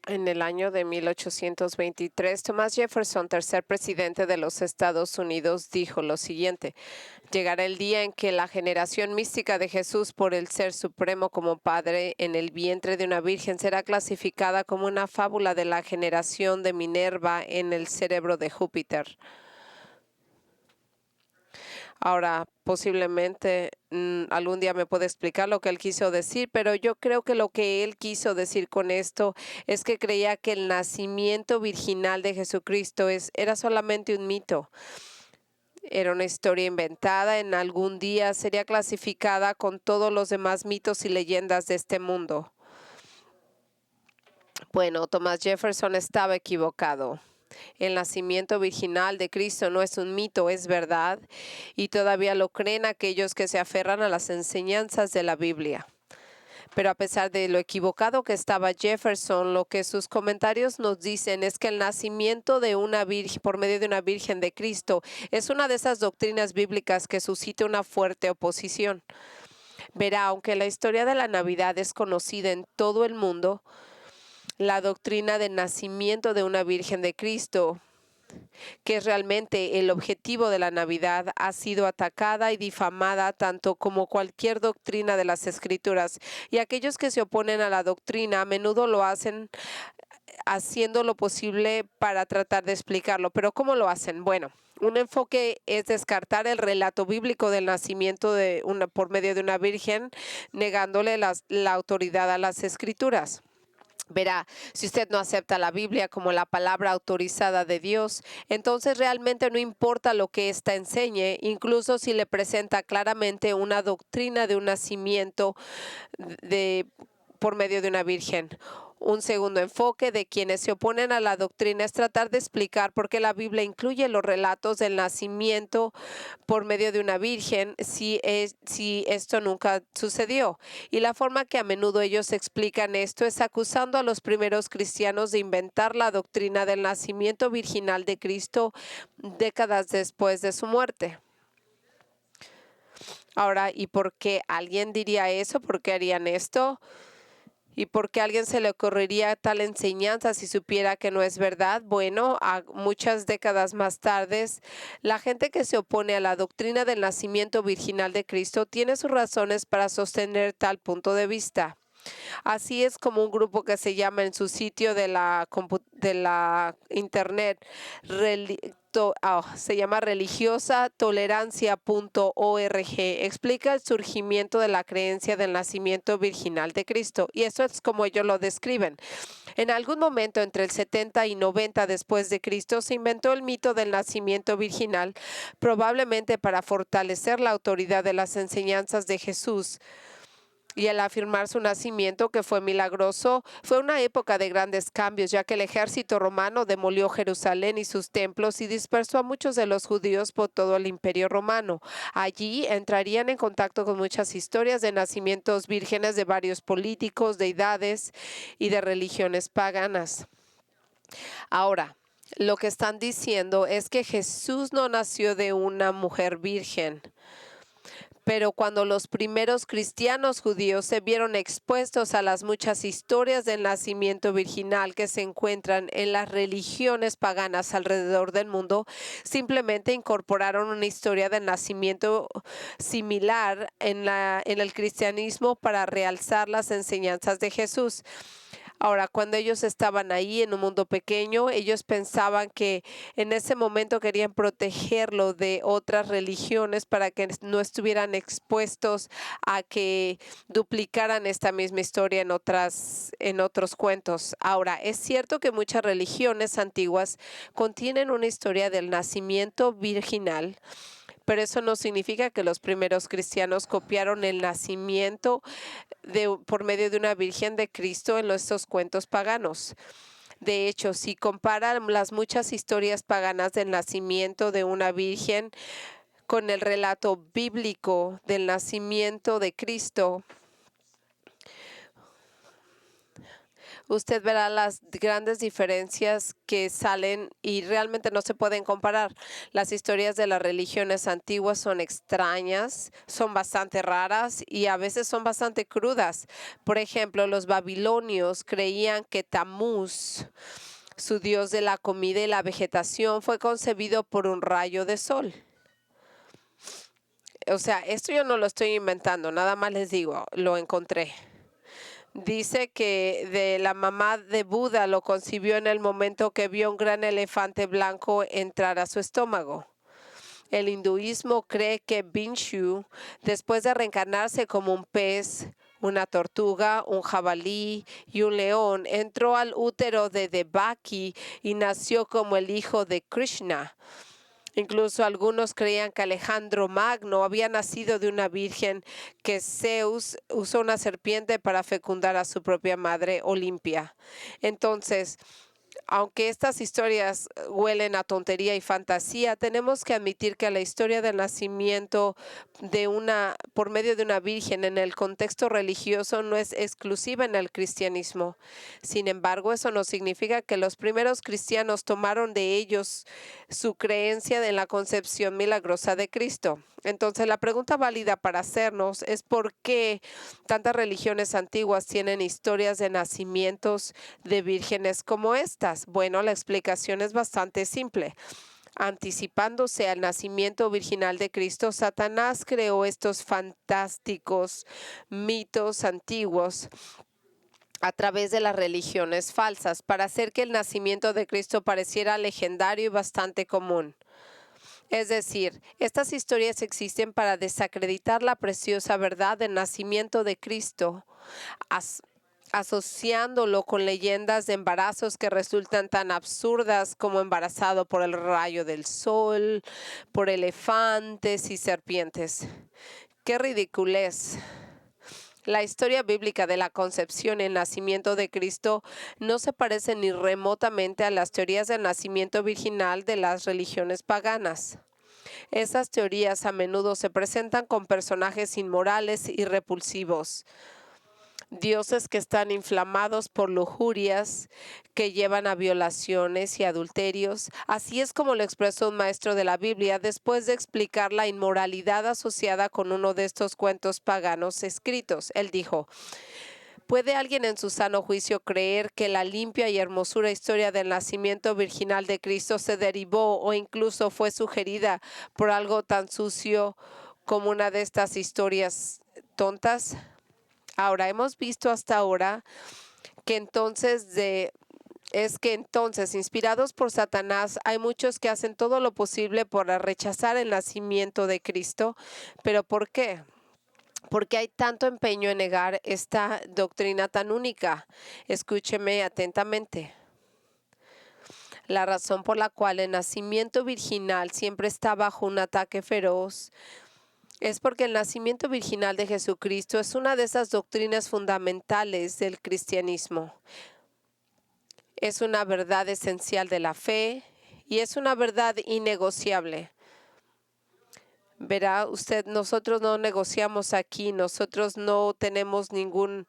En el año de 1823, Thomas Jefferson, tercer presidente de los Estados Unidos, dijo lo siguiente: llegará el día en que la generación mística de Jesús por el Ser Supremo como Padre en el vientre de una virgen será clasificada como una fábula de la generación de Minerva en el cerebro de Júpiter. Ahora, posiblemente algún día me puede explicar lo que él quiso decir, pero yo creo que lo que él quiso decir con esto es que creía que el nacimiento virginal de Jesucristo era solamente un mito. Era una historia inventada, en algún día sería clasificada con todos los demás mitos y leyendas de este mundo. Bueno, Thomas Jefferson estaba equivocado. El nacimiento virginal de Cristo no es un mito, es verdad, y todavía lo creen aquellos que se aferran a las enseñanzas de la Biblia. Pero a pesar de lo equivocado que estaba Jefferson, lo que sus comentarios nos dicen es que el nacimiento de una virgen por medio de una virgen de Cristo es una de esas doctrinas bíblicas que suscita una fuerte oposición. Verá, aunque la historia de la Navidad es conocida en todo el mundo, la doctrina del nacimiento de una virgen de Cristo, que es realmente el objetivo de la Navidad, ha sido atacada y difamada tanto como cualquier doctrina de las Escrituras, y aquellos que se oponen a la doctrina a menudo lo hacen haciendo lo posible para tratar de explicarlo. Pero ¿cómo lo hacen? Bueno, un enfoque es descartar el relato bíblico del nacimiento por medio de una virgen, negándole la autoridad a las Escrituras. Verá, si usted no acepta la Biblia como la palabra autorizada de Dios, entonces realmente no importa lo que ésta enseñe, incluso si le presenta claramente una doctrina de un nacimiento por medio de una virgen. Un segundo enfoque de quienes se oponen a la doctrina es tratar de explicar por qué la Biblia incluye los relatos del nacimiento por medio de una virgen si esto nunca sucedió. Y la forma que a menudo ellos explican esto es acusando a los primeros cristianos de inventar la doctrina del nacimiento virginal de Cristo décadas después de su muerte. Ahora, ¿y por qué alguien diría eso? ¿Por qué harían esto? ¿Y por qué a alguien se le ocurriría tal enseñanza si supiera que no es verdad? Bueno, muchas décadas más tarde, la gente que se opone a la doctrina del nacimiento virginal de Cristo tiene sus razones para sostener tal punto de vista. Así es como un grupo que se llama en su sitio de la internet, se llama religiosatolerancia.org, explica el surgimiento de la creencia del nacimiento virginal de Cristo. Y eso es como ellos lo describen. En algún momento entre el 70 y 90 después de Cristo se inventó el mito del nacimiento virginal, probablemente para fortalecer la autoridad de las enseñanzas de Jesús. Y al afirmar su nacimiento, que fue milagroso, fue una época de grandes cambios, ya que el ejército romano demolió Jerusalén y sus templos y dispersó a muchos de los judíos por todo el imperio romano. Allí entrarían en contacto con muchas historias de nacimientos vírgenes de varios políticos, deidades y de religiones paganas. Ahora, lo que están diciendo es que Jesús no nació de una mujer virgen. Pero cuando los primeros cristianos judíos se vieron expuestos a las muchas historias del nacimiento virginal que se encuentran en las religiones paganas alrededor del mundo, simplemente incorporaron una historia del nacimiento similar en el cristianismo para realzar las enseñanzas de Jesús. Ahora, cuando ellos estaban ahí en un mundo pequeño, ellos pensaban que en ese momento querían protegerlo de otras religiones para que no estuvieran expuestos a que duplicaran esta misma historia en otros cuentos. Ahora, es cierto que muchas religiones antiguas contienen una historia del nacimiento virginal, pero eso no significa que los primeros cristianos copiaron el nacimiento por medio de una virgen de Cristo en estos cuentos paganos. De hecho, si comparan las muchas historias paganas del nacimiento de una virgen con el relato bíblico del nacimiento de Cristo, usted verá las grandes diferencias que salen y realmente no se pueden comparar. Las historias de las religiones antiguas son extrañas, son bastante raras y a veces son bastante crudas. Por ejemplo, los babilonios creían que Tamuz, su dios de la comida y la vegetación, fue concebido por un rayo de sol. O sea, esto yo no lo estoy inventando, nada más les digo, lo encontré. Dice que de la mamá de Buda lo concibió en el momento que vio un gran elefante blanco entrar a su estómago. El hinduismo cree que Binshu, después de reencarnarse como un pez, una tortuga, un jabalí y un león, entró al útero de Devaki y nació como el hijo de Krishna. Incluso algunos creían que Alejandro Magno había nacido de una virgen, que Zeus usó una serpiente para fecundar a su propia madre, Olimpia. Entonces, aunque estas historias huelen a tontería y fantasía, tenemos que admitir que la historia del nacimiento por medio de una virgen en el contexto religioso no es exclusiva en el cristianismo. Sin embargo, eso no significa que los primeros cristianos tomaron de ellos su creencia en la concepción milagrosa de Cristo. Entonces, la pregunta válida para hacernos es ¿por qué tantas religiones antiguas tienen historias de nacimientos de vírgenes como estas? Bueno, la explicación es bastante simple. Anticipándose al nacimiento virginal de Cristo, Satanás creó estos fantásticos mitos antiguos a través de las religiones falsas para hacer que el nacimiento de Cristo pareciera legendario y bastante común. Es decir, estas historias existen para desacreditar la preciosa verdad del nacimiento de Cristo, asociándolo con leyendas de embarazos que resultan tan absurdas como embarazado por el rayo del sol, por elefantes y serpientes. ¡Qué ridiculez! La historia bíblica de la concepción y el nacimiento de Cristo no se parece ni remotamente a las teorías del nacimiento virginal de las religiones paganas. Esas teorías a menudo se presentan con personajes inmorales y repulsivos, dioses que están inflamados por lujurias que llevan a violaciones y adulterios. Así es como lo expresó un maestro de la Biblia después de explicar la inmoralidad asociada con uno de estos cuentos paganos escritos. Él dijo: ¿puede alguien en su sano juicio creer que la limpia y hermosura historia del nacimiento virginal de Cristo se derivó o incluso fue sugerida por algo tan sucio como una de estas historias tontas? Ahora, hemos visto hasta ahora que entonces, inspirados por Satanás, hay muchos que hacen todo lo posible para rechazar el nacimiento de Cristo. ¿Pero por qué? Porque hay tanto empeño en negar esta doctrina tan única. Escúcheme atentamente. La razón por la cual el nacimiento virginal siempre está bajo un ataque feroz es porque el nacimiento virginal de Jesucristo es una de esas doctrinas fundamentales del cristianismo. Es una verdad esencial de la fe y es una verdad innegociable. Verá usted, nosotros no negociamos aquí, nosotros no tenemos ningún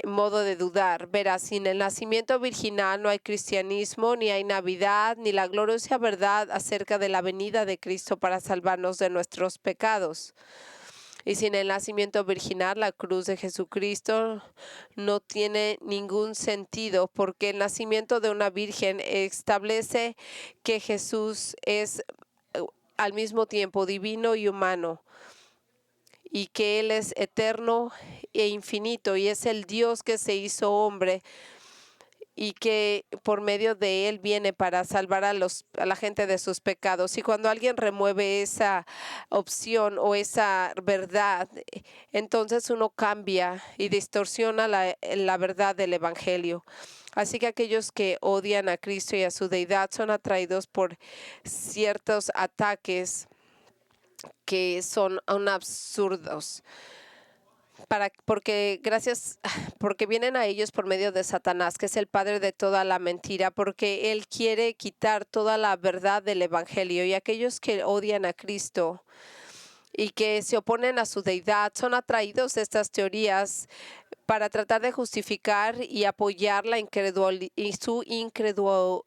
modo de dudar. Verá, sin el nacimiento virginal no hay cristianismo, ni hay Navidad, ni la gloriosa verdad acerca de la venida de Cristo para salvarnos de nuestros pecados. Y sin el nacimiento virginal, la cruz de Jesucristo no tiene ningún sentido, porque el nacimiento de una virgen establece que Jesús es al mismo tiempo divino y humano, y que Él es eterno e infinito, y es el Dios que se hizo hombre, y que por medio de Él viene para salvar a la gente de sus pecados. Y cuando alguien remueve esa opción o esa verdad, entonces uno cambia y distorsiona la verdad del Evangelio. Así que aquellos que odian a Cristo y a su deidad son atraídos por ciertos ataques que son absurdos. Porque vienen a ellos por medio de Satanás, que es el padre de toda la mentira, porque él quiere quitar toda la verdad del Evangelio. Y aquellos que odian a Cristo y que se oponen a su deidad son atraídos de estas teorías para tratar de justificar y apoyar su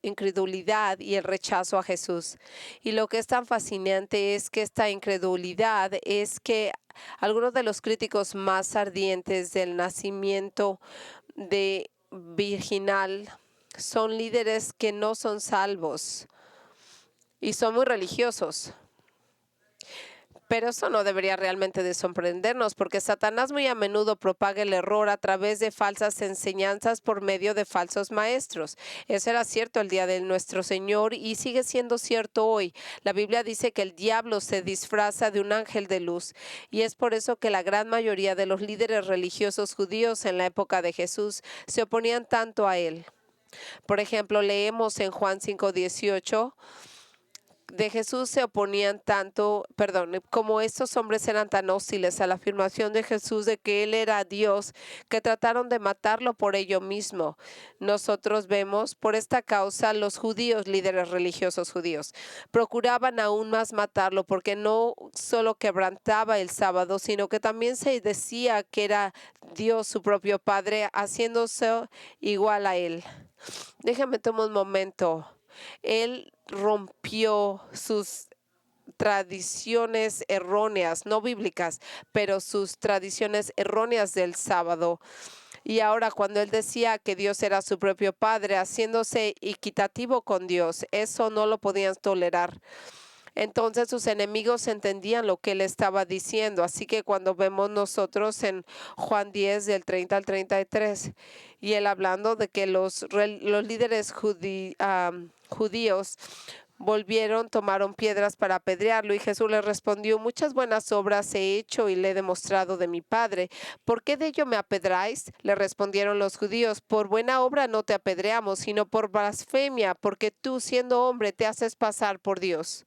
incredulidad y el rechazo a Jesús. Y lo que es tan fascinante es que esta incredulidad es que algunos de los críticos más ardientes del nacimiento de virginal son líderes que no son salvos y son muy religiosos. Pero eso no debería realmente de sorprendernos, porque Satanás muy a menudo propaga el error a través de falsas enseñanzas por medio de falsos maestros. Eso era cierto el día de nuestro Señor y sigue siendo cierto hoy. La Biblia dice que el diablo se disfraza de un ángel de luz, y es por eso que la gran mayoría de los líderes religiosos judíos en la época de Jesús se oponían tanto a él. Por ejemplo, leemos en Juan 5:18, de Jesús se oponían como estos hombres eran tan hostiles a la afirmación de Jesús de que Él era Dios, que trataron de matarlo por ello mismo. Nosotros vemos, por esta causa, los judíos, líderes religiosos judíos, procuraban aún más matarlo porque no solo quebrantaba el sábado, sino que también se decía que era Dios, su propio Padre, haciéndose igual a Él. Déjame tomar un momento. Él rompió sus tradiciones erróneas, no bíblicas, pero sus tradiciones erróneas del sábado. Y ahora cuando él decía que Dios era su propio Padre, haciéndose equitativo con Dios, eso no lo podían tolerar. Entonces sus enemigos entendían lo que él estaba diciendo. Así que cuando vemos nosotros en Juan 10, del 30 al 33, y él hablando de que los líderes judíos tomaron piedras para apedrearlo, y Jesús les respondió: muchas buenas obras he hecho y le he demostrado de mi Padre. ¿Por qué de ello me apedráis? Le respondieron los judíos: por buena obra no te apedreamos, sino por blasfemia, porque tú, siendo hombre, te haces pasar por Dios.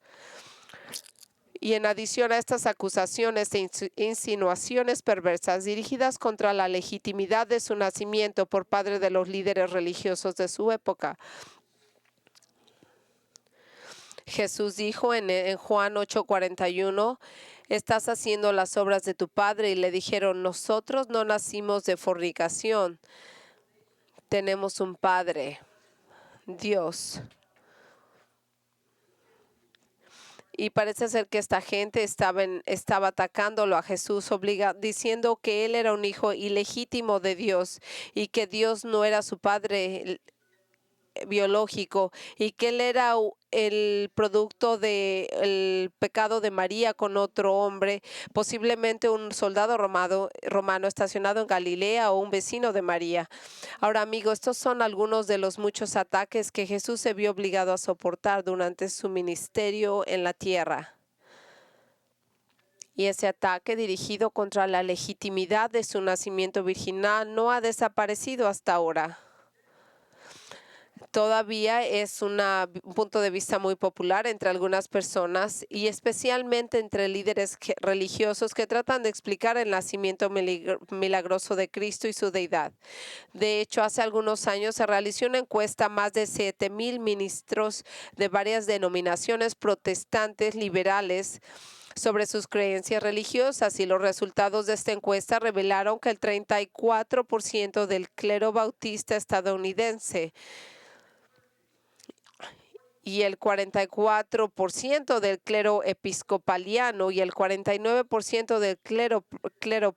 Y en adición a estas acusaciones e insinuaciones perversas dirigidas contra la legitimidad de su nacimiento por parte de los líderes religiosos de su época, Jesús dijo en Juan 8:41, estás haciendo las obras de tu padre. Y le dijeron: nosotros no nacimos de fornicación, tenemos un Padre, Dios. Y parece ser que esta gente estaba atacándolo a Jesús, diciendo que él era un hijo ilegítimo de Dios y que Dios no era su padre biológico, y que él era el producto del pecado de María con otro hombre, posiblemente un soldado romano estacionado en Galilea o un vecino de María. Ahora, amigos, estos son algunos de los muchos ataques que Jesús se vio obligado a soportar durante su ministerio en la tierra. Y ese ataque dirigido contra la legitimidad de su nacimiento virginal no ha desaparecido hasta ahora. Todavía es un punto de vista muy popular entre algunas personas, y especialmente entre líderes religiosos que tratan de explicar el nacimiento milagroso de Cristo y su deidad. De hecho, hace algunos años se realizó una encuesta a más de 7,000 ministros de varias denominaciones protestantes liberales sobre sus creencias religiosas, y los resultados de esta encuesta revelaron que el 34% del clero bautista estadounidense y el 44% del clero episcopaliano y el 49% del clero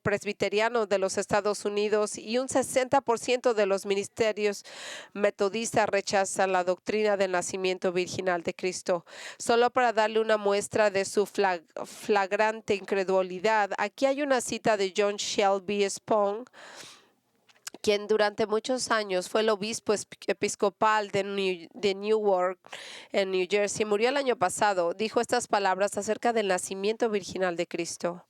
presbiteriano de los Estados Unidos y un 60% de los ministerios metodistas rechazan la doctrina del nacimiento virginal de Cristo. Solo para darle una muestra de su flagrante incredulidad, aquí hay una cita de John Shelby Spong, quien durante muchos años fue el obispo episcopal de Newark, en New Jersey. Murió el año pasado. Dijo estas palabras acerca del nacimiento virginal de Cristo.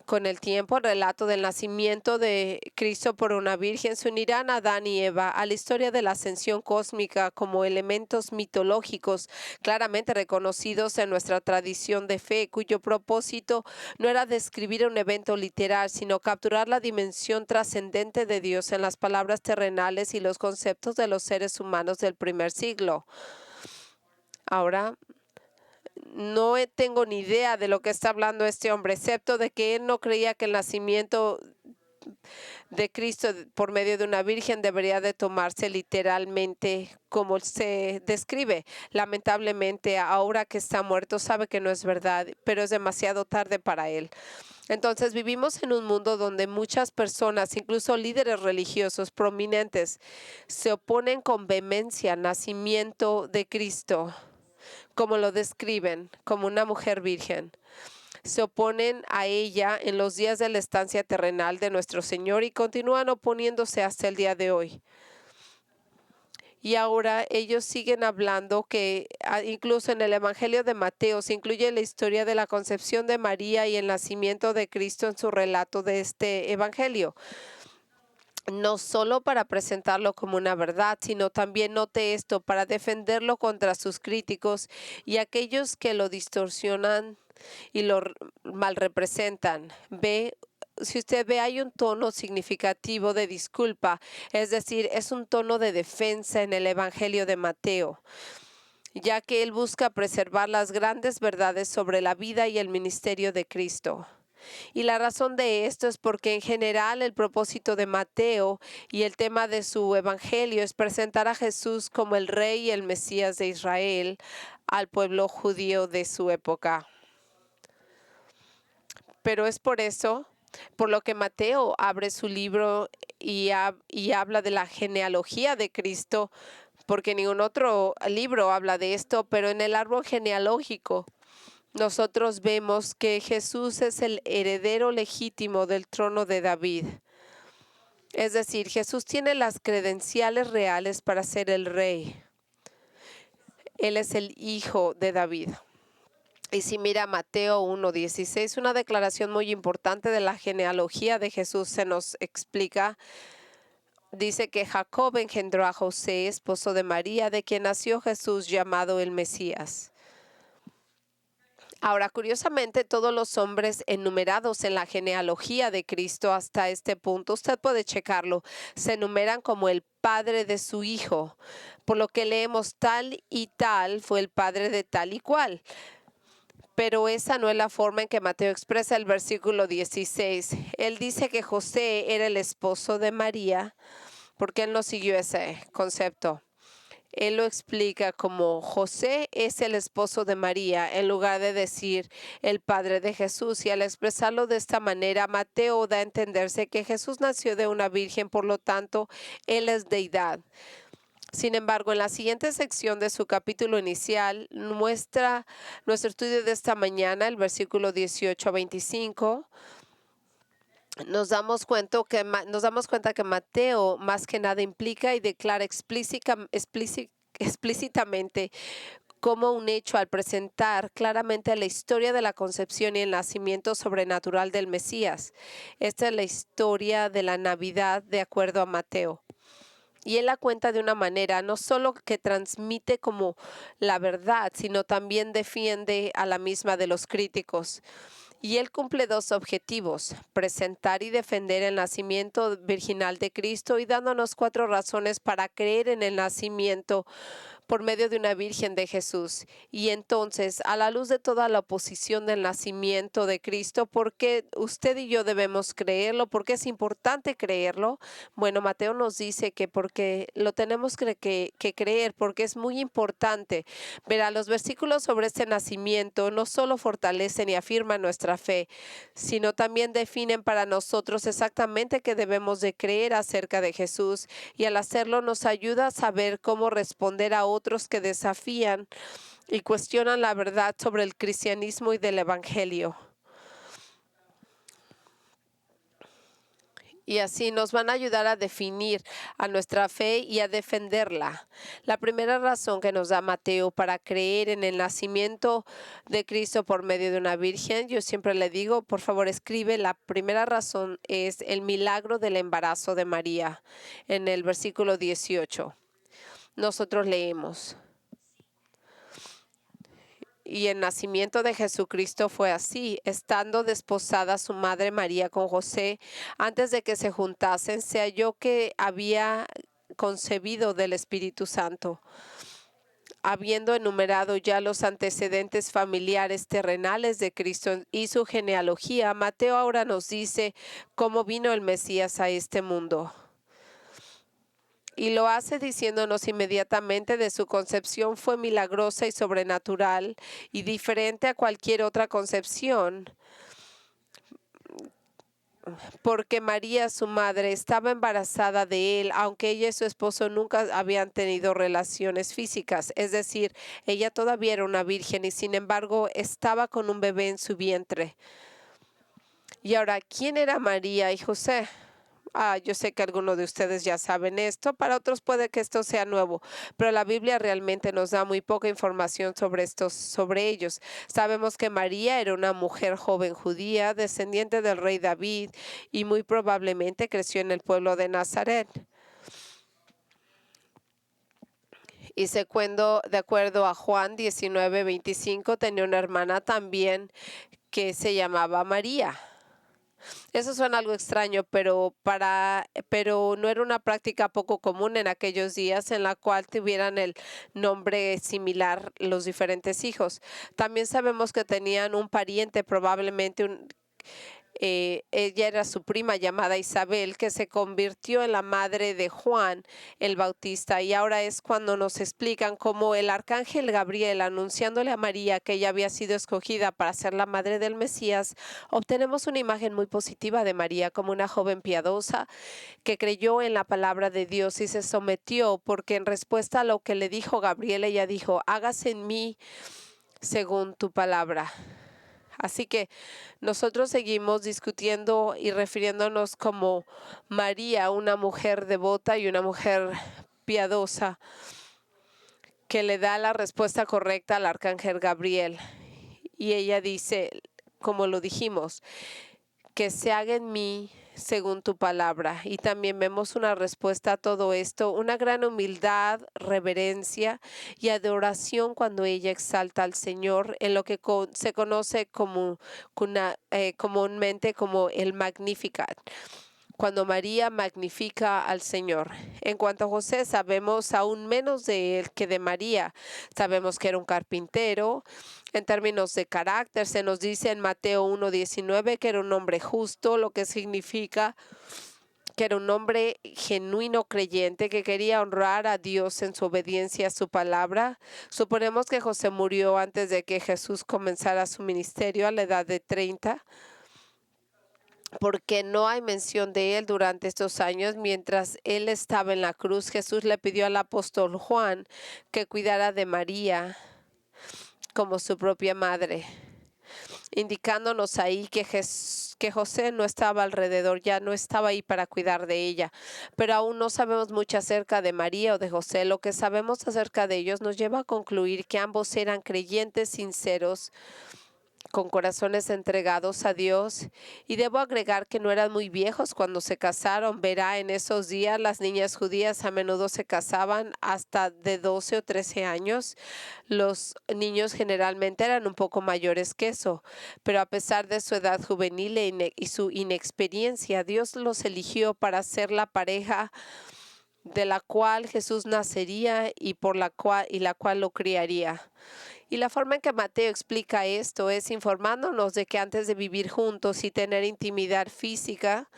Con el tiempo, el relato del nacimiento de Cristo por una virgen se unirán a Adán y Eva a la historia de la ascensión cósmica como elementos mitológicos claramente reconocidos en nuestra tradición de fe, cuyo propósito no era describir un evento literal, sino capturar la dimensión trascendente de Dios en las palabras terrenales y los conceptos de los seres humanos del primer siglo. Ahora, no tengo ni idea de lo que está hablando este hombre, excepto de que él no creía que el nacimiento de Cristo por medio de una virgen debería de tomarse literalmente como se describe. Lamentablemente, ahora que está muerto, sabe que no es verdad, pero es demasiado tarde para él. Entonces vivimos en un mundo donde muchas personas, incluso líderes religiosos prominentes, se oponen con vehemencia al nacimiento de Cristo, como lo describen, como una mujer virgen. Se oponen a ella en los días de la estancia terrenal de nuestro Señor y continúan oponiéndose hasta el día de hoy. Y ahora ellos siguen hablando que incluso en el Evangelio de Mateo se incluye la historia de la concepción de María y el nacimiento de Cristo en su relato de este Evangelio. No solo para presentarlo como una verdad, sino también, note esto, para defenderlo contra sus críticos y aquellos que lo distorsionan y lo mal representan. Si usted ve, hay un tono significativo de disculpa, es decir, es un tono de defensa en el Evangelio de Mateo, ya que él busca preservar las grandes verdades sobre la vida y el ministerio de Cristo. Y la razón de esto es porque en general el propósito de Mateo y el tema de su evangelio es presentar a Jesús como el Rey y el Mesías de Israel al pueblo judío de su época. Pero es por eso, por lo que Mateo abre su libro y habla de la genealogía de Cristo, porque ningún otro libro habla de esto, pero en el árbol genealógico nosotros vemos que Jesús es el heredero legítimo del trono de David. Es decir, Jesús tiene las credenciales reales para ser el rey. Él es el hijo de David. Y si mira Mateo 1:16, una declaración muy importante de la genealogía de Jesús se nos explica. Dice que Jacob engendró a José, esposo de María, de quien nació Jesús llamado el Mesías. Ahora, curiosamente, todos los hombres enumerados en la genealogía de Cristo hasta este punto, usted puede checarlo, se enumeran como el padre de su hijo, por lo que leemos tal y tal fue el padre de tal y cual. Pero esa no es la forma en que Mateo expresa el versículo 16. Él dice que José era el esposo de María, porque él no siguió ese concepto. Él lo explica como José es el esposo de María, en lugar de decir el padre de Jesús. Y al expresarlo de esta manera, Mateo da a entenderse que Jesús nació de una virgen, por lo tanto, él es deidad. Sin embargo, en la siguiente sección de su capítulo inicial, nuestro estudio de esta mañana, el versículo 18 a 25, nos damos cuenta que Mateo más que nada implica y declara explícitamente como un hecho al presentar claramente la historia de la concepción y el nacimiento sobrenatural del Mesías. Esta es la historia de la Navidad de acuerdo a Mateo. Y él la cuenta de una manera no solo que transmite como la verdad, sino también defiende a la misma de los críticos. Y él cumple dos objetivos: presentar y defender el nacimiento virginal de Cristo y dándonos 4 razones para creer en el nacimiento por medio de una virgen de Jesús. Y entonces, a la luz de toda la oposición del nacimiento de Cristo, ¿por qué usted y yo debemos creerlo? ¿Por qué es importante creerlo? Bueno, Mateo nos dice que porque lo tenemos que creer, porque es muy importante. Verá, los versículos sobre este nacimiento no solo fortalecen y afirman nuestra fe, sino también definen para nosotros exactamente qué debemos de creer acerca de Jesús, y al hacerlo nos ayuda a saber cómo responder a otros que desafían y cuestionan la verdad sobre el cristianismo y del evangelio. Y así nos van a ayudar a definir a nuestra fe y a defenderla. La primera razón que nos da Mateo para creer en el nacimiento de Cristo por medio de una virgen, yo siempre le digo, por favor escribe, la primera razón es el milagro del embarazo de María. En el versículo 18, nosotros leemos: y el nacimiento de Jesucristo fue así: estando desposada su madre María con José, antes de que se juntasen, se halló que había concebido del Espíritu Santo. habiendo enumerado ya los antecedentes familiares terrenales de Cristo y su genealogía, Mateo ahora nos dice cómo vino el Mesías a este mundo. Y lo hace diciéndonos inmediatamente de su concepción fue milagrosa y sobrenatural y diferente a cualquier otra concepción, porque María, su madre, estaba embarazada de él, aunque ella y su esposo nunca habían tenido relaciones físicas. Es decir, ella todavía era una virgen y sin embargo estaba con un bebé en su vientre. Y ahora, ¿quién era María y José? Yo sé que algunos de ustedes ya saben esto, para otros puede que esto sea nuevo, pero la Biblia realmente nos da muy poca información sobre ellos. Sabemos que María era una mujer joven judía, descendiente del rey David, y muy probablemente creció en el pueblo de Nazaret. Y de acuerdo a Juan 19:25, tenía una hermana también que se llamaba María. Eso suena algo extraño, pero no era una práctica poco común en aquellos días en la cual tuvieran el nombre similar los diferentes hijos. También sabemos que tenían un pariente, probablemente ella era su prima llamada Isabel, que se convirtió en la madre de Juan el Bautista. Y ahora es cuando nos explican cómo el arcángel Gabriel, anunciándole a María que ella había sido escogida para ser la madre del Mesías, obtenemos una imagen muy positiva de María como una joven piadosa que creyó en la palabra de Dios y se sometió, porque en respuesta a lo que le dijo Gabriel, ella dijo: hágase en mí según tu palabra. Así que nosotros seguimos discutiendo y refiriéndonos como María, una mujer devota y una mujer piadosa que le da la respuesta correcta al arcángel Gabriel. Y ella dice, como lo dijimos, que se haga en mí según tu palabra. Y también vemos una respuesta a todo esto, una gran humildad, reverencia y adoración cuando ella exalta al Señor en lo que se conoce comúnmente como el Magnificat. Cuando María magnifica al Señor. En cuanto a José, sabemos aún menos de él que de María. Sabemos que era un carpintero. En términos de carácter, se nos dice en Mateo 1:19 que era un hombre justo, lo que significa que era un hombre genuino creyente que quería honrar a Dios en su obediencia a su palabra. Suponemos que José murió antes de que Jesús comenzara su ministerio a la edad de 30. Porque no hay mención de él durante estos años. Mientras él estaba en la cruz, Jesús le pidió al apóstol Juan que cuidara de María como su propia madre, indicándonos ahí que José no estaba alrededor, ya no estaba ahí para cuidar de ella. Pero aún no sabemos mucho acerca de María o de José. Lo que sabemos acerca de ellos nos lleva a concluir que ambos eran creyentes sinceros, con corazones entregados a Dios. Y debo agregar que no eran muy viejos cuando se casaron. Verá, en esos días las niñas judías a menudo se casaban hasta de 12 o 13 años. Los niños generalmente eran un poco mayores que eso, pero a pesar de su edad juvenil y su inexperiencia, Dios los eligió para ser la pareja de la cual Jesús nacería y la cual lo criaría. Y la forma en que Mateo explica esto es informándonos de que antes de vivir juntos y tener intimidad física,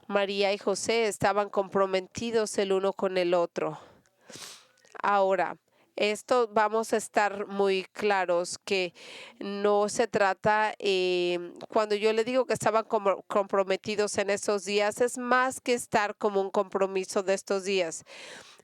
María y José estaban comprometidos el uno con el otro. Ahora, esto vamos a estar muy claros que no se trata, cuando yo le digo que estaban comprometidos en esos días, es más que estar como un compromiso de estos días.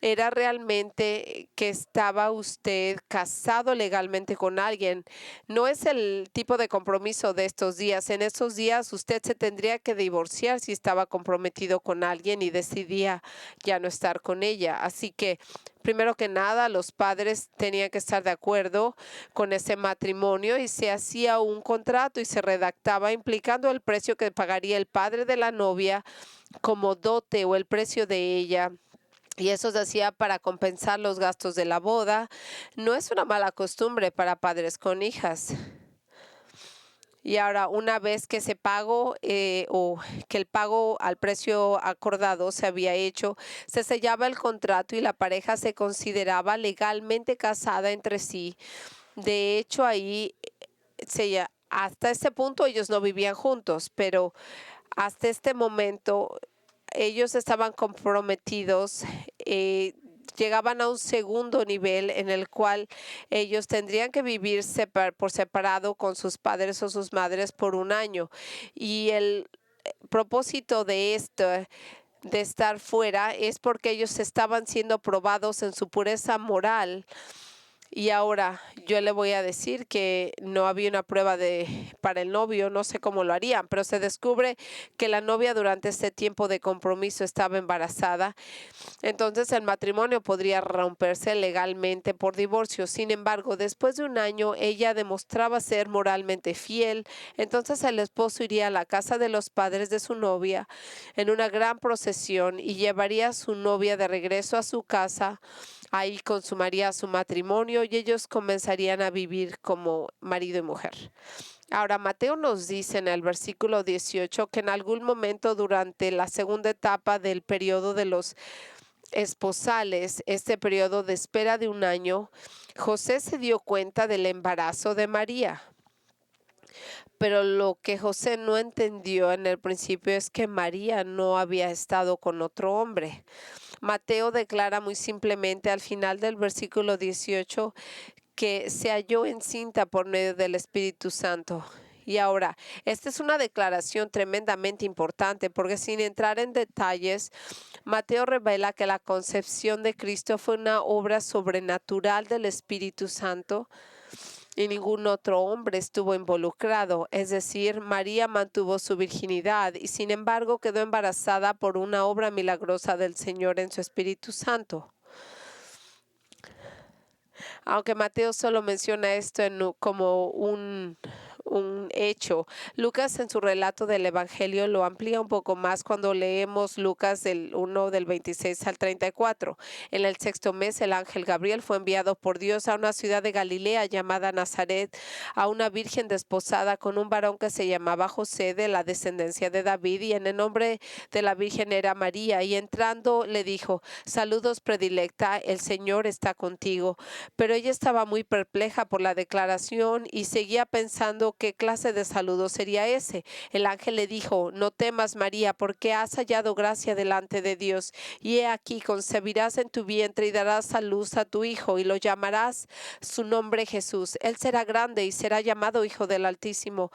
Era realmente que estaba usted casado legalmente con alguien. No es el tipo de compromiso de estos días. En estos días usted se tendría que divorciar si estaba comprometido con alguien y decidía ya no estar con ella. Así que, primero que nada, los padres tenían que estar de acuerdo con ese matrimonio y se hacía un contrato y se redactaba implicando el precio que pagaría el padre de la novia como dote o el precio de ella. Y eso se hacía para compensar los gastos de la boda. No es una mala costumbre para padres con hijas. Y ahora, una vez que ese pago o que el pago al precio acordado se había hecho, se sellaba el contrato y la pareja se consideraba legalmente casada entre sí. De hecho, ahí hasta este punto ellos no vivían juntos, pero hasta este momento ellos estaban comprometidos, llegaban a un segundo nivel en el cual ellos tendrían que vivir por separado con sus padres o sus madres por un año. Y el propósito de esto, de estar fuera, es porque ellos estaban siendo probados en su pureza moral. Y ahora yo le voy a decir que no había una prueba para el novio, no sé cómo lo harían, pero se descubre que la novia durante este tiempo de compromiso estaba embarazada. Entonces el matrimonio podría romperse legalmente por divorcio. Sin embargo, después de un año ella demostraba ser moralmente fiel. Entonces el esposo iría a la casa de los padres de su novia en una gran procesión y llevaría a su novia de regreso a su casa. Ahí consumaría su matrimonio y ellos comenzarían a vivir como marido y mujer. Ahora, Mateo nos dice en el versículo 18 que en algún momento durante la segunda etapa del periodo de los esposales, este periodo de espera de un año, José se dio cuenta del embarazo de María. Pero lo que José no entendió en el principio es que María no había estado con otro hombre. Mateo declara muy simplemente al final del versículo 18 que se halló encinta por medio del Espíritu Santo. Y ahora, esta es una declaración tremendamente importante porque sin entrar en detalles, Mateo revela que la concepción de Cristo fue una obra sobrenatural del Espíritu Santo y ningún otro hombre estuvo involucrado. Es decir, María mantuvo su virginidad y sin embargo quedó embarazada por una obra milagrosa del Señor en su Espíritu Santo. Aunque Mateo solo menciona esto como un hecho, Lucas en su relato del Evangelio lo amplía un poco más cuando leemos Lucas del 1 del 26 al 34. En el sexto mes el ángel Gabriel fue enviado por Dios a una ciudad de Galilea llamada Nazaret, a una virgen desposada con un varón que se llamaba José, de la descendencia de David, y en el nombre de la virgen era María. Y entrando le dijo: saludos, predilecta, el Señor está contigo. Pero ella estaba muy perpleja por la declaración y seguía pensando qué clase de saludo sería ese. El ángel le dijo: no temas, María, porque has hallado gracia delante de Dios. Y he aquí, concebirás en tu vientre y darás a luz a tu hijo, y lo llamarás su nombre Jesús. Él será grande y será llamado Hijo del Altísimo.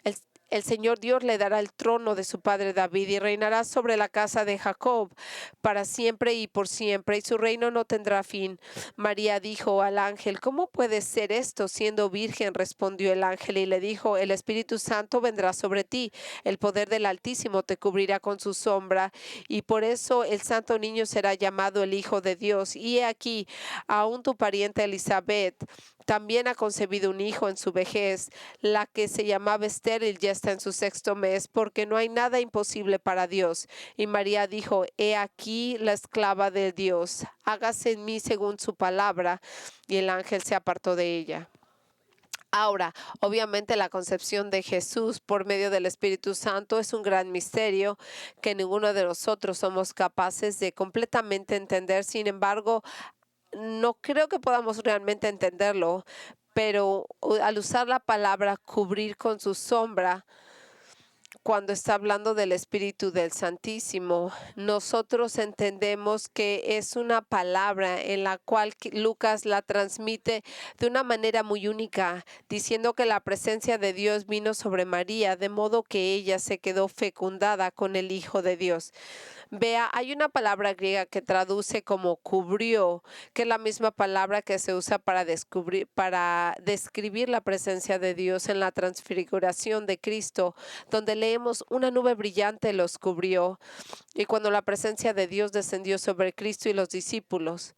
El, el Señor Dios le dará el trono de su padre David y reinará sobre la casa de Jacob para siempre y por siempre, y su reino no tendrá fin. María dijo al ángel: ¿cómo puede ser esto siendo virgen? Respondió el ángel y le dijo: el Espíritu Santo vendrá sobre ti, el poder del Altísimo te cubrirá con su sombra, y por eso el santo niño será llamado el Hijo de Dios. Y he aquí, aún tu pariente Elizabeth también ha concebido un hijo en su vejez. La que se llamaba estéril ya está en su sexto mes, porque no hay nada imposible para Dios. Y María dijo: he aquí la esclava de Dios, hágase en mí según su palabra. Y el ángel se apartó de ella. Ahora, obviamente la concepción de Jesús por medio del Espíritu Santo es un gran misterio que ninguno de nosotros somos capaces de completamente entender. Sin embargo, no creo que podamos realmente entenderlo, pero al usar la palabra cubrir con su sombra, cuando está hablando del Espíritu del Santísimo, nosotros entendemos que es una palabra en la cual Lucas la transmite de una manera muy única, diciendo que la presencia de Dios vino sobre María, de modo que ella se quedó fecundada con el Hijo de Dios. Vea, hay una palabra griega que traduce como cubrió, que es la misma palabra que se usa para describir la presencia de Dios en la transfiguración de Cristo, donde leemos: una nube brillante los cubrió. Y cuando la presencia de Dios descendió sobre Cristo y los discípulos.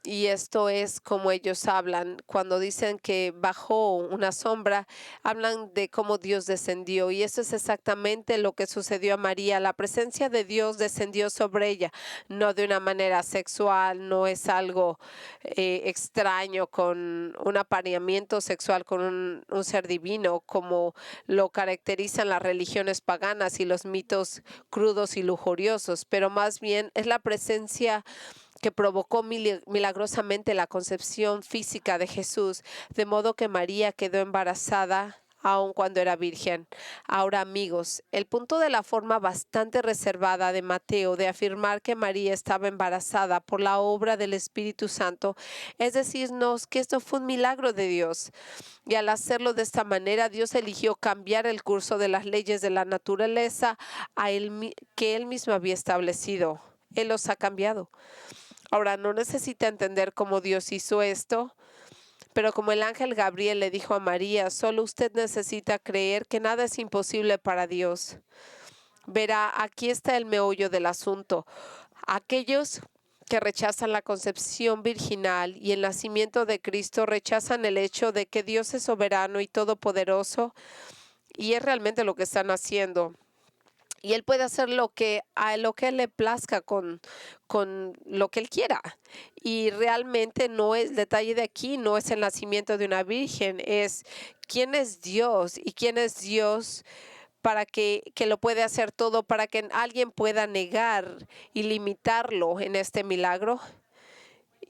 Y esto es como ellos hablan. Cuando dicen que bajó una sombra, hablan de cómo Dios descendió. Y eso es exactamente lo que sucedió a María. La presencia de Dios descendió sobre ella, no de una manera sexual, no es algo extraño con un apareamiento sexual con un ser divino, como lo caracterizan las religiones paganas y los mitos crudos y lujuriosos, pero más bien es la presencia que provocó milagrosamente la concepción física de Jesús, de modo que María quedó embarazada aun cuando era virgen. Ahora, amigos, el punto de la forma bastante reservada de Mateo de afirmar que María estaba embarazada por la obra del Espíritu Santo es decirnos que esto fue un milagro de Dios. Y al hacerlo de esta manera, Dios eligió cambiar el curso de las leyes de la naturaleza que Él mismo había establecido. Él los ha cambiado. Ahora, no necesita entender cómo Dios hizo esto, pero como el ángel Gabriel le dijo a María, solo usted necesita creer que nada es imposible para Dios. Verá, aquí está el meollo del asunto. Aquellos que rechazan la concepción virginal y el nacimiento de Cristo rechazan el hecho de que Dios es soberano y todopoderoso, y es realmente lo que están haciendo. Y Él puede hacer lo que Él le plazca con lo que Él quiera. Y realmente no es, el detalle de aquí no es el nacimiento de una virgen, es quién es Dios y quién es Dios para que lo puede hacer todo, para que alguien pueda negar y limitarlo en este milagro.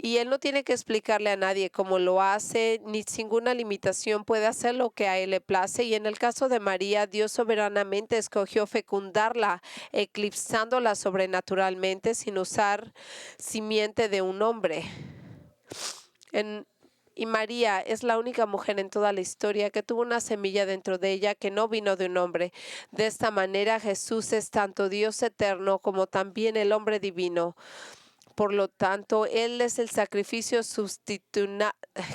Y Él no tiene que explicarle a nadie cómo lo hace, ni ninguna limitación, puede hacer lo que a Él le place. Y en el caso de María, Dios soberanamente escogió fecundarla, eclipsándola sobrenaturalmente sin usar simiente de un hombre. En- y María es la única mujer en toda la historia que tuvo una semilla dentro de ella que no vino de un hombre. De esta manera Jesús es tanto Dios eterno como también el hombre divino. Por lo tanto, Él es el sacrificio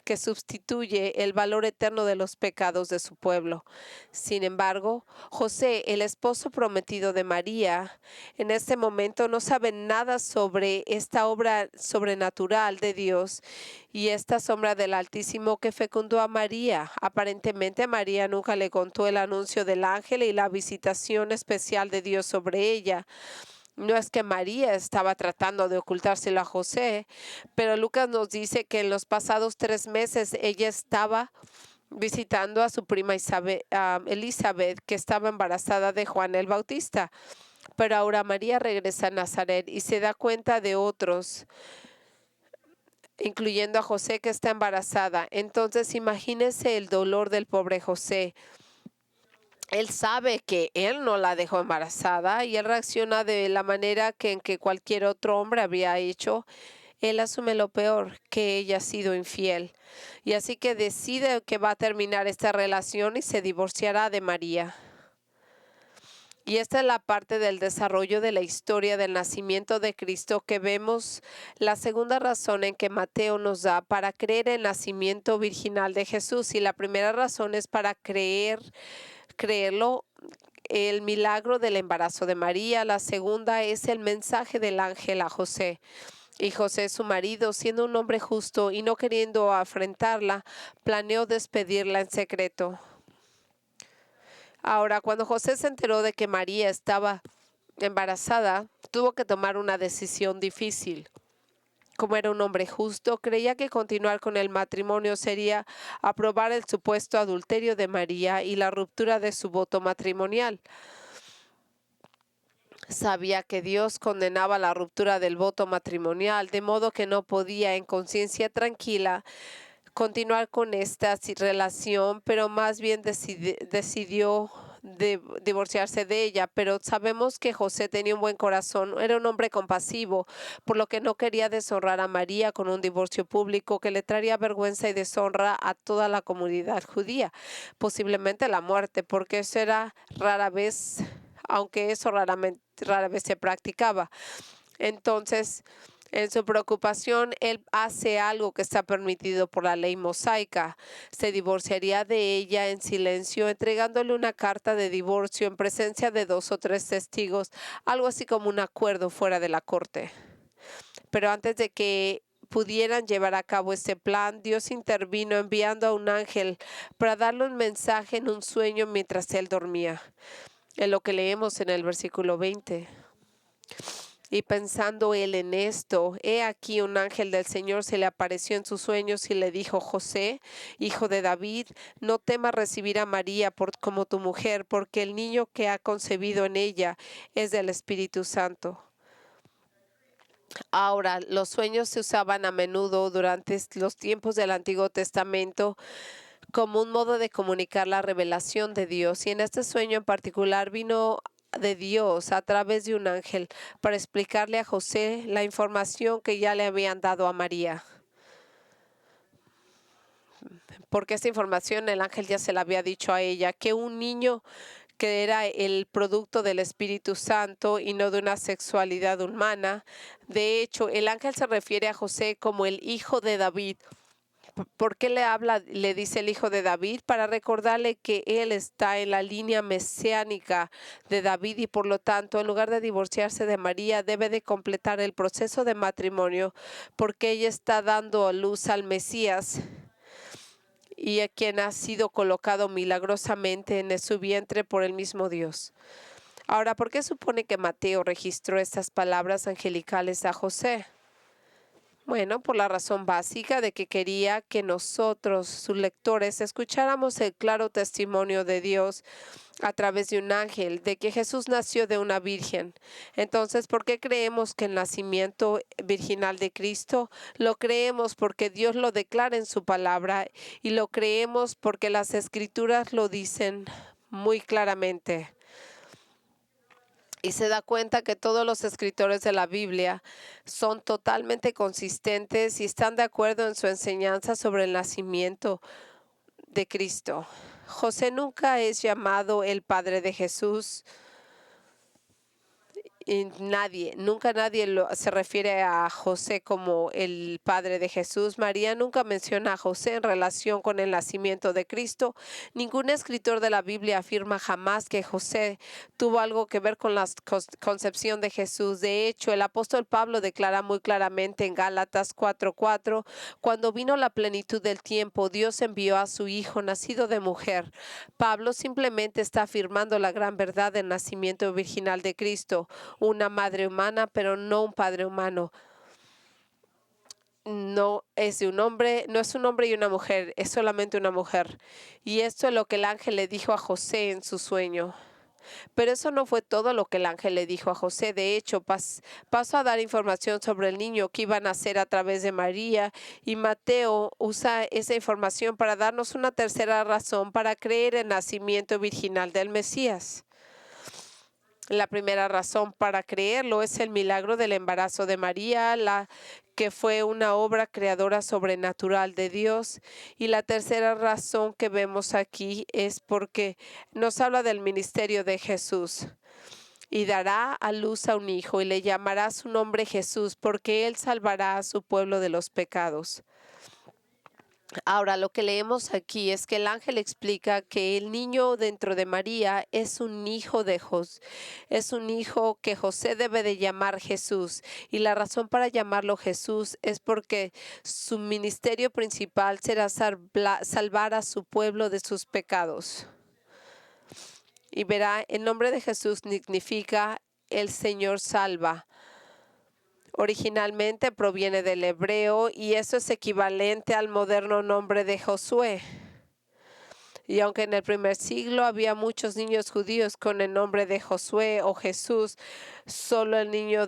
que sustituye el valor eterno de los pecados de su pueblo. Sin embargo, José, el esposo prometido de María, en este momento no sabe nada sobre esta obra sobrenatural de Dios y esta sombra del Altísimo que fecundó a María. Aparentemente, María nunca le contó el anuncio del ángel y la visitación especial de Dios sobre ella. No es que María estaba tratando de ocultárselo a José, pero Lucas nos dice que en los pasados 3 meses ella estaba visitando a su prima Elizabeth, que estaba embarazada de Juan el Bautista. Pero ahora María regresa a Nazaret y se da cuenta de otros, incluyendo a José, que está embarazada. Entonces imagínese el dolor del pobre José. Él sabe que él no la dejó embarazada y él reacciona de la manera en que cualquier otro hombre habría hecho. Él asume lo peor, que ella ha sido infiel. Y así que decide que va a terminar esta relación y se divorciará de María. Y esta es la parte del desarrollo de la historia del nacimiento de Cristo que vemos la segunda razón en que Mateo nos da para creer en el nacimiento virginal de Jesús. Y la primera razón es para creerlo el milagro del embarazo de María. La segunda es el mensaje del ángel a José. Y José, su marido, siendo un hombre justo y no queriendo afrentarla, planeó despedirla en secreto. Ahora, cuando José se enteró de que María estaba embarazada, tuvo que tomar una decisión difícil. Como era un hombre justo, creía que continuar con el matrimonio sería aprobar el supuesto adulterio de María y la ruptura de su voto matrimonial. Sabía que Dios condenaba la ruptura del voto matrimonial, de modo que no podía en conciencia tranquila continuar con esta relación, pero más bien decidió divorciarse de ella. Pero sabemos que José tenía un buen corazón, era un hombre compasivo, por lo que no quería deshonrar a María con un divorcio público que le traería vergüenza y deshonra a toda la comunidad judía, posiblemente la muerte, porque eso era rara vez, aunque eso rara vez se practicaba. Entonces, en su preocupación, él hace algo que está permitido por la ley mosaica. Se divorciaría de ella en silencio, entregándole una carta de divorcio en presencia de 2 o 3 testigos, algo así como un acuerdo fuera de la corte. Pero antes de que pudieran llevar a cabo este plan, Dios intervino enviando a un ángel para darle un mensaje en un sueño mientras él dormía. En lo que leemos en el versículo 20. Y pensando él en esto, he aquí un ángel del Señor se le apareció en sus sueños y le dijo: José, hijo de David, no temas recibir a María como tu mujer, porque el niño que ha concebido en ella es del Espíritu Santo. Ahora, los sueños se usaban a menudo durante los tiempos del Antiguo Testamento como un modo de comunicar la revelación de Dios. Y en este sueño en particular vino de Dios a través de un ángel para explicarle a José la información que ya le habían dado a María. Porque esta información el ángel ya se la había dicho a ella, que un niño que era el producto del Espíritu Santo y no de una sexualidad humana. De hecho, el ángel se refiere a José como el hijo de David. ¿Por qué le dice el hijo de David? Para recordarle que él está en la línea mesiánica de David y por lo tanto, en lugar de divorciarse de María, debe de completar el proceso de matrimonio porque ella está dando a luz al Mesías y a quien ha sido colocado milagrosamente en su vientre por el mismo Dios. Ahora, ¿por qué supone que Mateo registró estas palabras angelicales a José? Bueno, por la razón básica de que quería que nosotros, sus lectores, escucháramos el claro testimonio de Dios a través de un ángel, de que Jesús nació de una virgen. Entonces, ¿por qué creemos que el nacimiento virginal de Cristo? Lo creemos porque Dios lo declara en su palabra y lo creemos porque las Escrituras lo dicen muy claramente. Y se da cuenta que todos los escritores de la Biblia son totalmente consistentes y están de acuerdo en su enseñanza sobre el nacimiento de Cristo. José nunca es llamado el padre de Jesús. Y nunca nadie se refiere a José como el padre de Jesús. María nunca menciona a José en relación con el nacimiento de Cristo. Ningún escritor de la Biblia afirma jamás que José tuvo algo que ver con la concepción de Jesús. De hecho, el apóstol Pablo declara muy claramente en Gálatas 4:4, cuando vino la plenitud del tiempo, Dios envió a su Hijo nacido de mujer. Pablo simplemente está afirmando la gran verdad del nacimiento virginal de Cristo. Una madre humana, pero no un padre humano. No es de un hombre, no es un hombre y una mujer, es solamente una mujer. Y esto es lo que el ángel le dijo a José en su sueño. Pero eso no fue todo lo que el ángel le dijo a José. De hecho, pasó a dar información sobre el niño que iba a nacer a través de María. Y Mateo usa esa información para darnos una tercera razón para creer en el nacimiento virginal del Mesías. La primera razón para creerlo es el milagro del embarazo de María, que fue una obra creadora sobrenatural de Dios. Y la tercera razón que vemos aquí es porque nos habla del ministerio de Jesús. Y dará a luz a un hijo y le llamará su nombre Jesús, porque él salvará a su pueblo de los pecados. Ahora, lo que leemos aquí es que el ángel explica que el niño dentro de María es un hijo de José, es un hijo que José debe de llamar Jesús. Y la razón para llamarlo Jesús es porque su ministerio principal será salvar a su pueblo de sus pecados. Y verá, el nombre de Jesús significa el Señor salva. Originalmente proviene del hebreo y eso es equivalente al moderno nombre de Josué. Y aunque en el primer siglo había muchos niños judíos con el nombre de Josué o Jesús, solo el niño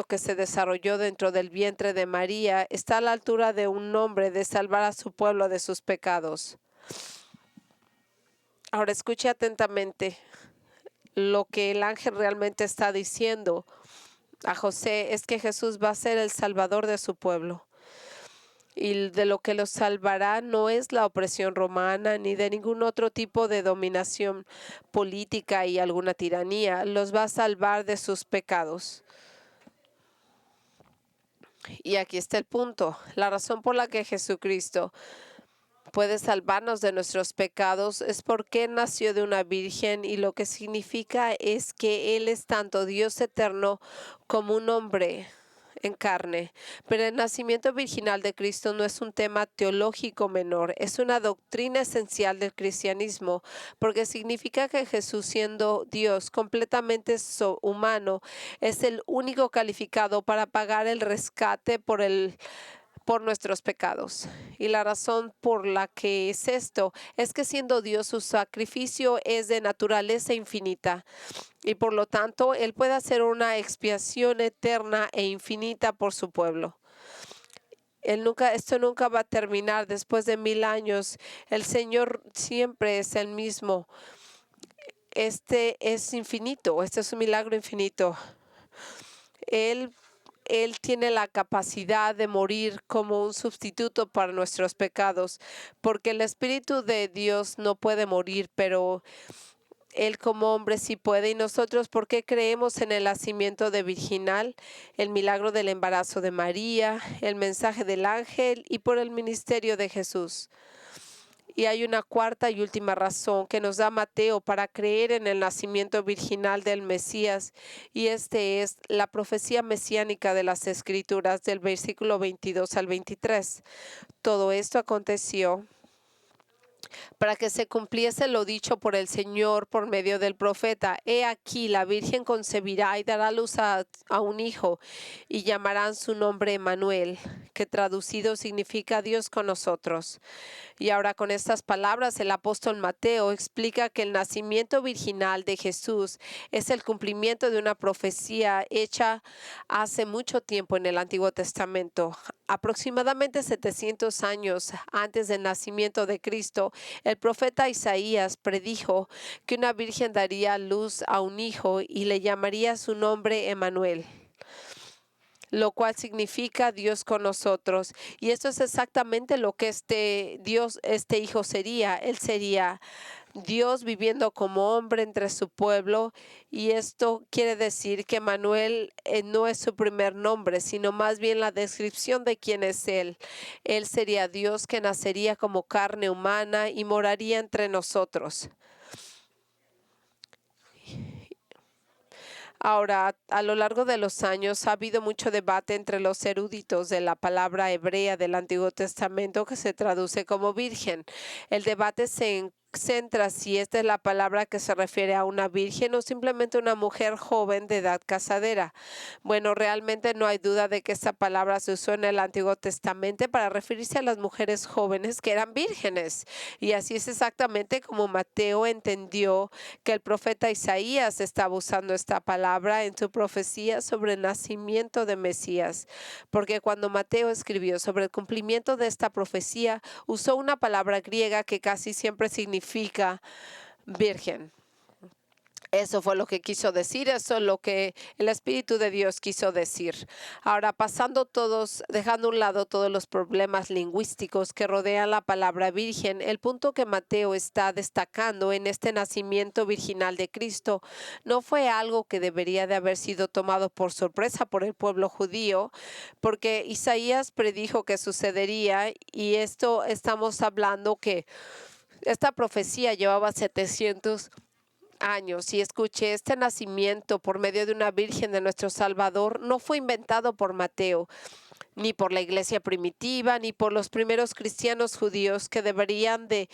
que se desarrolló dentro del vientre de María está a la altura de un nombre de salvar a su pueblo de sus pecados. Ahora escuche atentamente lo que el ángel realmente está diciendo a José es que Jesús va a ser el salvador de su pueblo. Y de lo que los salvará no es la opresión romana ni de ningún otro tipo de dominación política y alguna tiranía. Los va a salvar de sus pecados. Y aquí está el punto. La razón por la que Jesucristo puede salvarnos de nuestros pecados es porque nació de una virgen y lo que significa es que Él es tanto Dios eterno como un hombre en carne. Pero el nacimiento virginal de Cristo no es un tema teológico menor, es una doctrina esencial del cristianismo, porque significa que Jesús, siendo Dios completamente humano, es el único calificado para pagar el rescate por nuestros pecados. Y la razón por la que es esto es que siendo Dios, su sacrificio es de naturaleza infinita y por lo tanto Él puede hacer una expiación eterna e infinita por su pueblo. Esto nunca va a terminar después de 1000 años. El Señor siempre es el mismo. Este es infinito, este es un milagro infinito. Él tiene la capacidad de morir como un sustituto para nuestros pecados, porque el Espíritu de Dios no puede morir, pero Él como hombre sí puede. Y nosotros, ¿por qué creemos en el nacimiento de virginal, el milagro del embarazo de María, el mensaje del ángel y por el ministerio de Jesús? Y hay una cuarta y última razón que nos da Mateo para creer en el nacimiento virginal del Mesías, y este es la profecía mesiánica de las Escrituras del versículo 22 al 23. Todo esto aconteció para que se cumpliese lo dicho por el Señor por medio del profeta. He aquí, la Virgen concebirá y dará luz a un hijo, y llamarán su nombre Emmanuel, que traducido significa Dios con nosotros. Y ahora con estas palabras el apóstol Mateo explica que el nacimiento virginal de Jesús es el cumplimiento de una profecía hecha hace mucho tiempo en el Antiguo Testamento. Aproximadamente 700 años antes del nacimiento de Cristo, el profeta Isaías predijo que una virgen daría luz a un hijo y le llamaría su nombre Emmanuel, lo cual significa Dios con nosotros. Y esto es exactamente lo que este hijo sería. Él sería Dios viviendo como hombre entre su pueblo, y esto quiere decir que Manuel no es su primer nombre, sino más bien la descripción de quién es Él. Él sería Dios que nacería como carne humana y moraría entre nosotros. Ahora, a lo largo de los años ha habido mucho debate entre los eruditos de la palabra hebrea del Antiguo Testamento que se traduce como virgen. El debate se centra si esta es la palabra que se refiere a una virgen o simplemente una mujer joven de edad casadera. Bueno, realmente no hay duda de que esta palabra se usó en el Antiguo Testamento para referirse a las mujeres jóvenes que eran vírgenes. Y así es exactamente como Mateo entendió que el profeta Isaías estaba usando esta palabra en su profecía sobre el nacimiento de Mesías, porque cuando Mateo escribió sobre el cumplimiento de esta profecía, usó una palabra griega que casi siempre significa virgen. Eso fue lo que quiso decir, eso es lo que el Espíritu de Dios quiso decir. Ahora, dejando a un lado todos los problemas lingüísticos que rodean la palabra virgen, el punto que Mateo está destacando en este nacimiento virginal de Cristo no fue algo que debería de haber sido tomado por sorpresa por el pueblo judío, porque Isaías predijo que sucedería, y esto estamos hablando que esta profecía llevaba 700 años. Y escuche, este nacimiento por medio de una virgen de nuestro Salvador no fue inventado por Mateo, ni por la iglesia primitiva, ni por los primeros cristianos judíos que deberían de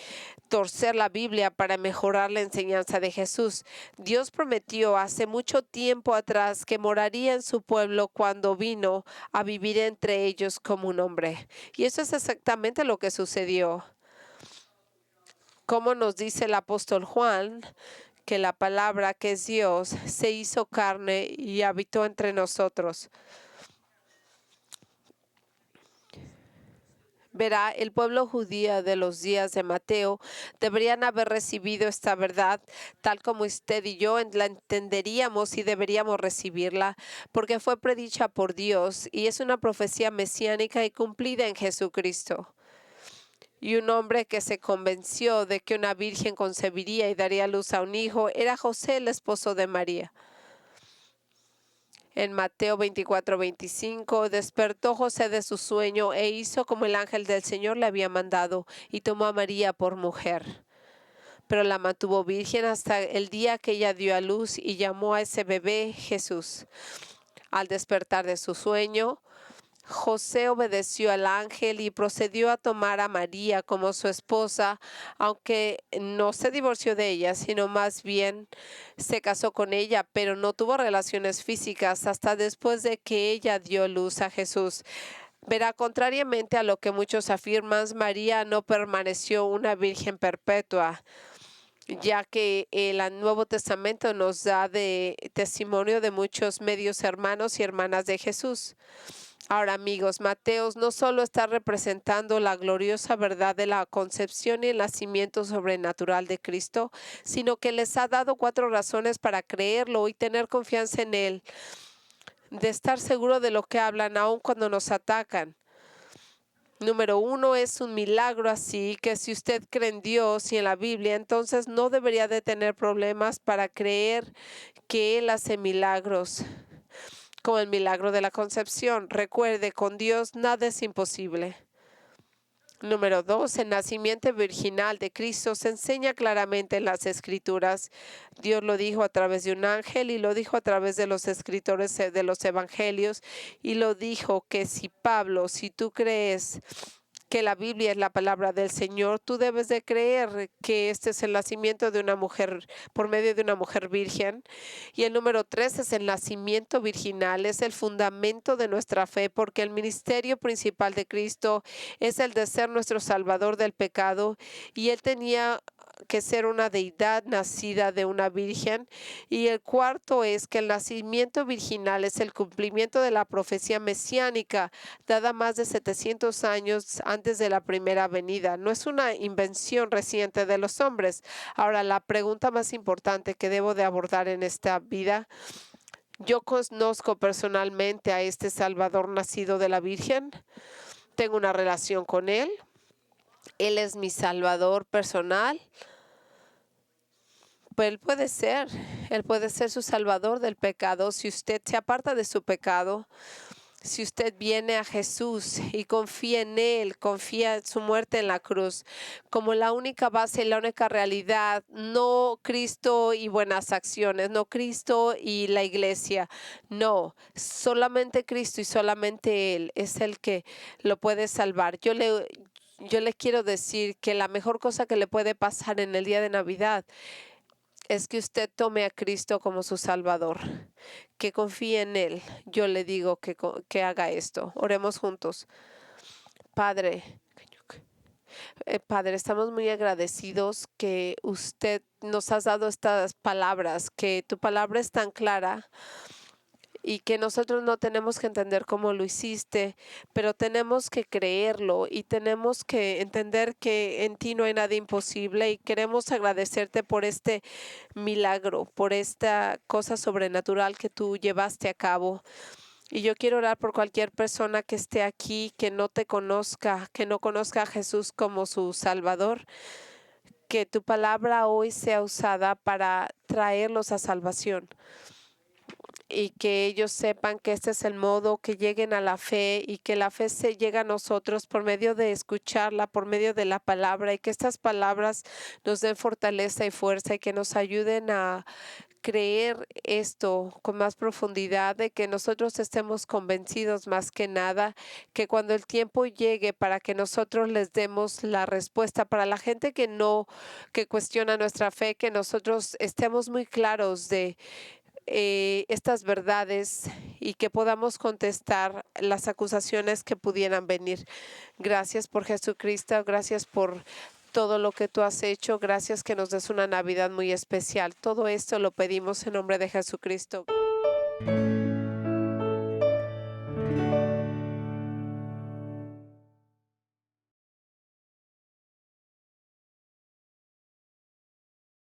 torcer la Biblia para mejorar la enseñanza de Jesús. Dios prometió hace mucho tiempo atrás que moraría en su pueblo cuando vino a vivir entre ellos como un hombre. Y eso es exactamente lo que sucedió. Como nos dice el apóstol Juan, que la palabra que es Dios se hizo carne y habitó entre nosotros. Verá, el pueblo judío de los días de Mateo deberían haber recibido esta verdad tal como usted y yo la entenderíamos y deberíamos recibirla, porque fue predicha por Dios y es una profecía mesiánica y cumplida en Jesucristo. Y un hombre que se convenció de que una virgen concebiría y daría luz a un hijo era José, el esposo de María. En Mateo 24:25, despertó José de su sueño e hizo como el ángel del Señor le había mandado, y tomó a María por mujer. Pero la mantuvo virgen hasta el día que ella dio a luz y llamó a ese bebé Jesús. Al despertar de su sueño, José obedeció al ángel y procedió a tomar a María como su esposa, aunque no se divorció de ella, sino más bien se casó con ella, pero no tuvo relaciones físicas hasta después de que ella dio luz a Jesús. Verá, contrariamente a lo que muchos afirman, María no permaneció una virgen perpetua, ya que el Nuevo Testamento nos da de testimonio de muchos medios hermanos y hermanas de Jesús. Ahora, amigos, Mateos no solo está representando la gloriosa verdad de la concepción y el nacimiento sobrenatural de Cristo, sino que les ha dado 4 razones para creerlo y tener confianza en Él, de estar seguro de lo que hablan aun cuando nos atacan. Número 1, es un milagro, así que si usted cree en Dios y en la Biblia, entonces no debería de tener problemas para creer que Él hace milagros, como el milagro de la concepción. Recuerde, con Dios nada es imposible. Número 2, el nacimiento virginal de Cristo se enseña claramente en las Escrituras. Dios lo dijo a través de un ángel y lo dijo a través de los escritores de los evangelios, y lo dijo que si tú crees que la Biblia es la palabra del Señor, tú debes de creer que este es el nacimiento de una mujer por medio de una mujer virgen. Y el número 3 es el nacimiento virginal, es el fundamento de nuestra fe, porque el ministerio principal de Cristo es el de ser nuestro Salvador del pecado, y Él tenía que ser una deidad nacida de una virgen. Y el cuarto es que el nacimiento virginal es el cumplimiento de la profecía mesiánica dada más de 700 años antes de la primera venida. No es una invención reciente de los hombres. Ahora, la pregunta más importante que debo de abordar en esta vida: ¿yo conozco personalmente a este Salvador nacido de la Virgen? ¿Tengo una relación con Él? ¿Él es mi Salvador personal? Pues Él puede ser su Salvador del pecado si usted se aparta de su pecado. Si usted viene a Jesús y confía en Él, confía en su muerte en la cruz como la única base y la única realidad, no Cristo y buenas acciones, no Cristo y la iglesia, no, solamente Cristo y solamente Él es el que lo puede salvar. Yo le quiero decir que la mejor cosa que le puede pasar en el día de Navidad es que usted tome a Cristo como su Salvador, que confíe en Él. Yo le digo que haga esto. Oremos juntos. Padre, Padre, estamos muy agradecidos que usted nos has dado estas palabras, que tu palabra es tan clara y que nosotros no tenemos que entender cómo lo hiciste, pero tenemos que creerlo y tenemos que entender que en ti no hay nada imposible, y queremos agradecerte por este milagro, por esta cosa sobrenatural que tú llevaste a cabo. Y yo quiero orar por cualquier persona que esté aquí, que no te conozca, que no conozca a Jesús como su Salvador, que tu palabra hoy sea usada para traerlos a salvación, y que ellos sepan que este es el modo, que lleguen a la fe, y que la fe se llega a nosotros por medio de escucharla, por medio de la palabra, y que estas palabras nos den fortaleza y fuerza y que nos ayuden a creer esto con más profundidad, de que nosotros estemos convencidos más que nada, que cuando el tiempo llegue para que nosotros les demos la respuesta, para la gente que cuestiona nuestra fe, que nosotros estemos muy claros de estas verdades y que podamos contestar las acusaciones que pudieran venir. Gracias por Jesucristo, gracias por todo lo que tú has hecho, gracias que nos des una Navidad muy especial. Todo esto lo pedimos en nombre de Jesucristo.